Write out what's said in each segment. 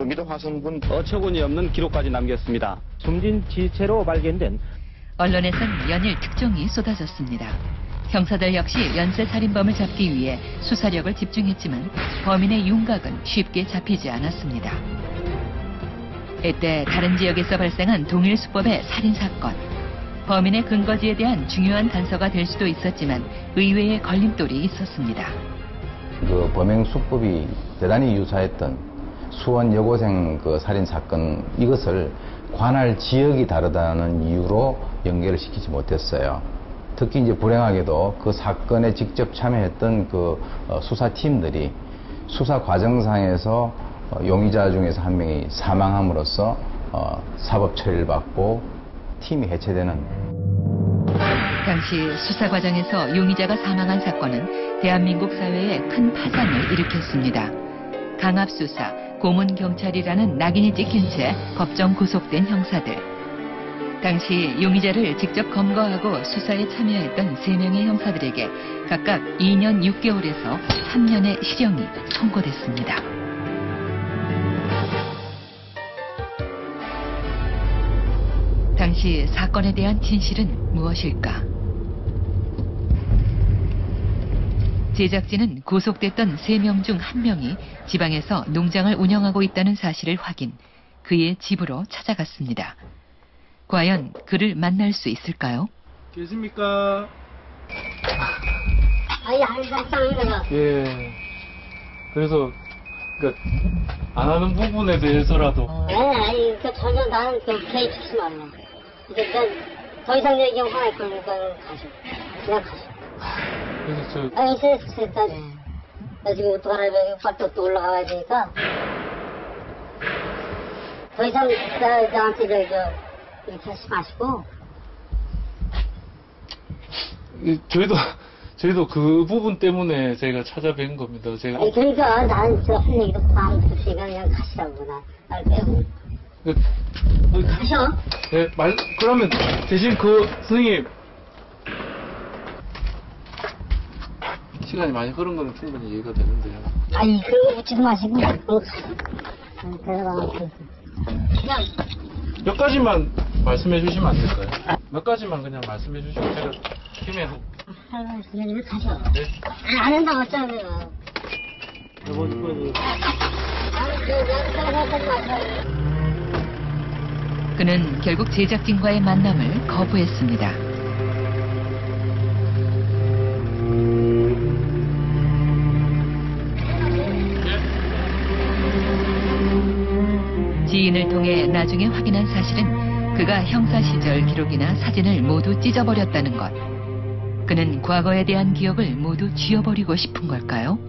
경기도 화성군 어처구니 없는 기록까지 남겼습니다. 숨진 지체로 발견된 언론에선 연일 특종이 쏟아졌습니다. 형사들 역시 연쇄살인범을 잡기 위해 수사력을 집중했지만 범인의 윤곽은 쉽게 잡히지 않았습니다. 이때 다른 지역에서 발생한 동일 수법의 살인사건. 범인의 근거지에 대한 중요한 단서가 될 수도 있었지만 의외의 걸림돌이 있었습니다. 그 범행 수법이 대단히 유사했던 수원 여고생 그 살인사건, 이것을 관할 지역이 다르다는 이유로 연결을 시키지 못했어요. 특히 이제 불행하게도 그 사건에 직접 참여했던 그 수사팀들이 수사 과정상에서 용의자 중에서 한 명이 사망함으로써 사법 처리를 받고 팀이 해체되는. 당시 수사 과정에서 용의자가 사망한 사건은 대한민국 사회에 큰 파장을 일으켰습니다. 강압수사, 고문경찰이라는 낙인이 찍힌 채 법정 구속된 형사들. 당시 용의자를 직접 검거하고 수사에 참여했던 3명의 형사들에게 각각 2년 6개월에서 3년의 실형이 선고됐습니다. 당시 사건에 대한 진실은 무엇일까? 제작진은 구속됐던 3명 중 1명이 지방에서 농장을 운영하고 있다는 사실을 확인, 그의 집으로 찾아갔습니다. 과연 그를 만날 수 있을까요? 계십니까? 아니, 항상 예. 그래서, 안 하는 부분에 대해서라도. 아니, 전혀 나는 개입하지 말라. 이제 더 이상 얘기하면 화날 거니까 가셔. 그냥 가셔. 그래서 아니, 됐다. 나 지금 어떡하라면 빨리 또 올라가야 되니까. 더 이상 나한테 이렇게 하지 마시고. 저희도 그 부분 때문에 제가 찾아뵌 겁니다. 제가. 아니, 그러니까 나는 할 얘기도 안 듣으니까 그냥 가시라고, 날 빼고. 가셔. 네, 그러면 대신 선생님. 시간이 많이 흐른 거는 충분히 이해가 되는데요. 아니, 그런 거 묻지도 마시고. 그냥. 몇 가지만 말씀해 주시면 안 될까요? 몇 가지만 그냥 말씀해 주시면 제가 팀에. 그냥 가셔. 네. 안 한다고 했잖아요. 그는 결국 제작진과의 만남을 거부했습니다. 지인을 통해 나중에 확인한 사실은 그가 형사 시절 기록이나 사진을 모두 찢어버렸다는 것. 그는 과거에 대한 기억을 모두 지워버리고 싶은 걸까요?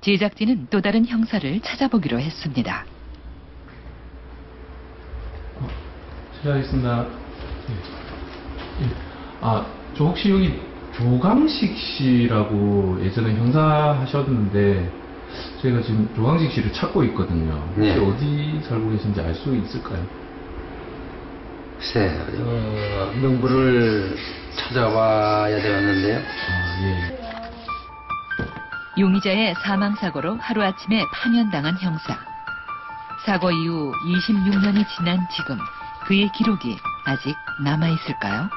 제작진은 또 다른 형사를 찾아보기로 했습니다. 실례하겠습니다. 저 혹시 여기 조강식 씨라고 예전에 형사 하셨는데 저희가 지금 조강식 씨를 찾고 있거든요. 혹시 어디 살고 계신지 알 수 있을까요? 글쎄, 명부를 찾아봐야 되었는데요. 용의자의 사망사고로 하루아침에 파면당한 형사. 사고 이후 26년이 지난 지금 그의 기록이 아직 남아있을까요?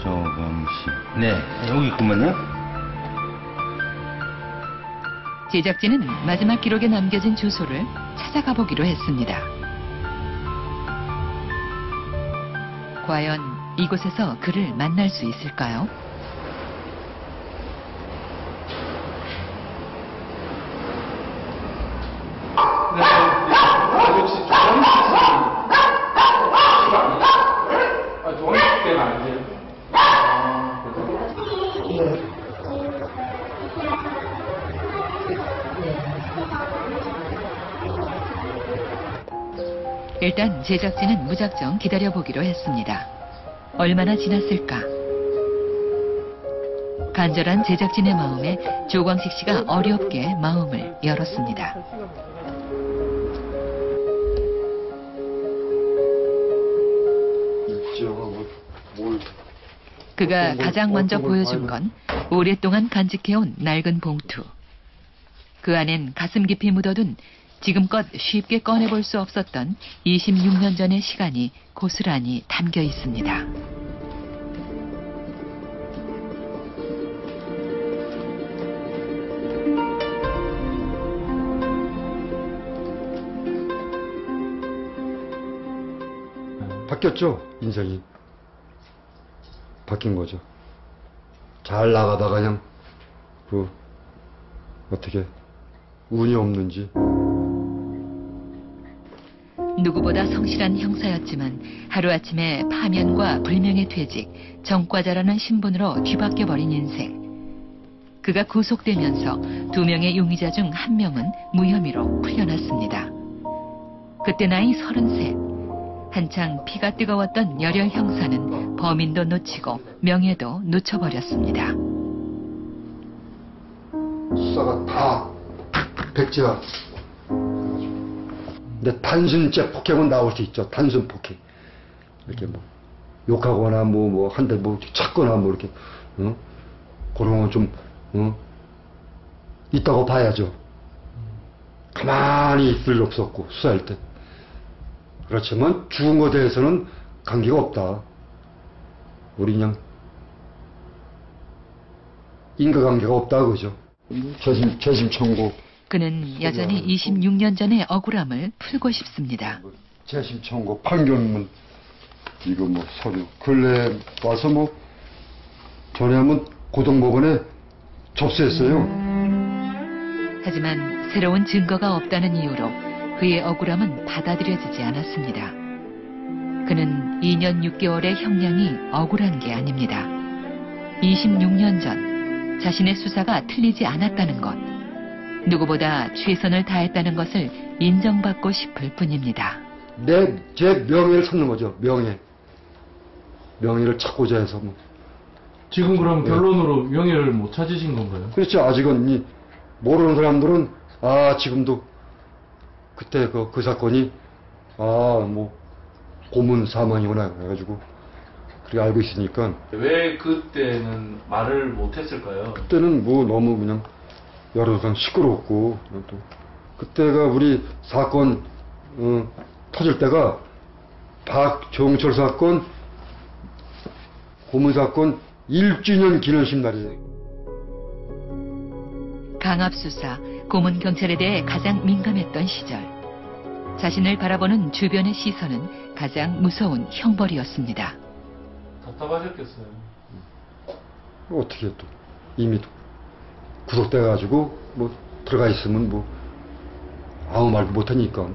조강식. 네, 여기 있구만요. 제작진은 마지막 기록에 남겨진 주소를 찾아가 보기로 했습니다. 과연 이곳에서 그를 만날 수 있을까요? 혹시 조강식 씨? 조강식 때는 아니세요? 일단 제작진은 무작정 기다려보기로 했습니다. 얼마나 지났을까? 간절한 제작진의 마음에 조광식 씨가 어렵게 마음을 열었습니다. 그가 가장 먼저 보여준 건 오랫동안 간직해온 낡은 봉투. 그 안엔 가슴 깊이 묻어둔 지금껏 쉽게 꺼내볼 수 없었던 26년 전의 시간이 고스란히 담겨 있습니다. 바뀌었죠, 인생이. 바뀐 거죠. 잘 나가다가 그냥 어떻게 운이 없는지. 누구보다 성실한 형사였지만 하루아침에 파면과 불명예 퇴직, 정과자라는 신분으로 뒤바뀌어버린 인생. 그가 구속되면서 2명의 용의자 중 1명은 무혐의로 풀려났습니다. 그때 나이 33. 한창 피가 뜨거웠던 열혈 형사는 범인도 놓치고 명예도 놓쳐버렸습니다. 수사가 다 백지화. 근데 단순죄 폭행은 나올 수 있죠. 단순 폭행. 이렇게 뭐 욕하거나 뭐 한 대 뭐 찾거나 뭐 이렇게 그런 건 좀 있다고 봐야죠. 가만히 있을 일 없었고 수사할 때. 그렇지만 죽은 것에 대해서는 관계가 없다. 우리 그냥 인과관계가 없다 그죠. 재심 청구. 그는 여전히 26년 전의 억울함을 풀고 싶습니다. 재심 청구 판결문 이거 뭐 서류 근래 와서 뭐 전에 한번 고등법원에 접수했어요. 하지만 새로운 증거가 없다는 이유로 그의 억울함은 받아들여지지 않았습니다. 그는 2년 6개월의 형량이 억울한 게 아닙니다. 26년 전 자신의 수사가 틀리지 않았다는 것, 누구보다 최선을 다했다는 것을 인정받고 싶을 뿐입니다. 제 명예를 찾는 거죠. 명예를 찾고자 해서 뭐. 지금 그럼 결론으로 명예를 못 찾으신 건가요? 그렇죠. 아직은 모르는 사람들은 지금도 그때 그 사건이 뭐 고문 사망이구나 해가지고 그렇게 알고 있으니까. 왜 그때는 말을 못 했을까요? 그때는 뭐 너무 그냥 여러 사람 시끄럽고 또 그때가 우리 사건 터질 때가 박종철 사건 고문 사건 1주년 기념식 날이에요. 강압수사, 고문경찰에 대해 가장 민감했던 시절. 자신을 바라보는 주변의 시선은 가장 무서운 형벌이었습니다. 답답하셨겠어요. 어떻게 또 이미 구속돼가지고 뭐 들어가 있으면 뭐 아무 말도 못하니까.